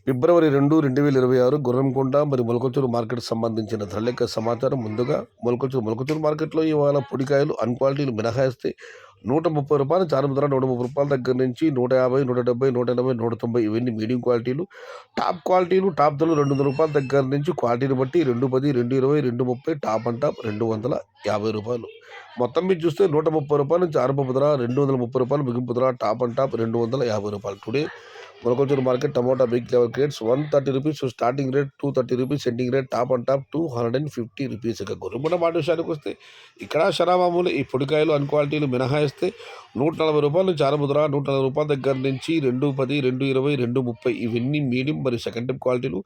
ఫిబ్రవరి 2, 2026 గుర్రంకొండ మరియు మొలకచూరు మార్కెట్‌కి సంబంధించిన ధరలెక్క సమాచారం. ముందుగా మొలకచూరు మార్కెట్‌లో ఇవాళ పొడికాయలు క్వాలిటీలు మినహాయిస్తే రూ. 130 నుంచి ఆరంభ ధర రూ. 130 దగ్గర నుంచి 150, 170, 180, 190 ఇవన్నీ మీడియం క్వాలిటీలు. టాప్ ధరలు రూ. 200 దగ్గర నుంచి క్వాలిటీని బట్టి 210, 220, 230 టాప్ అండ్ టాప్ రూ. 250. మొత్తం మీద చూస్తే రూ. 130 నుంచి ఆరంభ ధర రూ. 230 ముగింపు ధర టాప్ అండ్ టాప్ రూ. 250. Today Molakachuru market tomato big level grades రూ. 130 స్టార్టింగ్ రేట్, రూ. 230 ending rate, top and top రూ. 250. ఇక గుర్రంకొండ మాట విషయానికి వస్తే ఇక్కడ శరామామూలు ఈ పొడికాయలు క్వాలిటీలు మినహాయిస్తే రూ. 140 నుంచి ఆరంభ ధర రూ. 140 దగ్గర నుంచి 210, 220, 230 ఇవన్నీ మీడియం మరియు సెకండ్ టైప్ క్వాలిటీలు.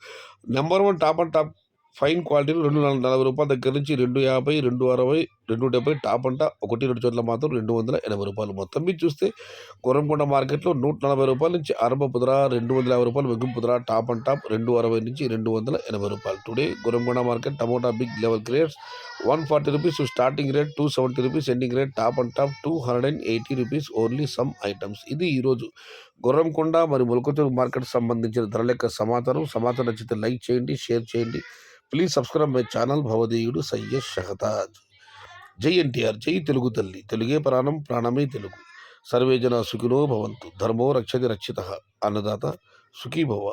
Number 1 top and top fine క్వాలిటీలు రూ. 240 దగ్గర నుంచి 250, 260, 270 టాప్ అంట 1-2 చోట్ల మాత్రం రూ. 280. మొత్తం మీద చూస్తే గుర్రంకొండ మార్కెట్లో రూ. 140 నుంచి ఆరంభపు ధర రూ. 250 ముగింపు ధర టాప్ అండ్ టాప్ 260 నుంచి రూ. 280. Today Gurramkonda market tomato big level grades రూ. 140 స్టార్టింగ్ రేట్, రూ. 270 ending rate, top and top రూ. 280 ఓన్లీ సమ్ ఐటమ్స్. ఇది ఈరోజు గుర్రంకొండ మరియు మొలకచూరు మార్కెట్ సంబంధించిన ధరలెక్క సమాచారం. నచ్చితే లైక్ చేయండి, షేర్ చేయండి. Please subscribe my channel. భవదీయుడు సయ్యద్ షహతాజ్. జై ఎన్టీఆర్, జై తెలుగు తల్లి, తెలుగే ప్రాణం, ప్రాణమే తెలుగు. సర్వే జన సుఖినో భవంతు. ధర్మో రక్షతి రక్షితః. అన్నదాత సుఖీ భవ.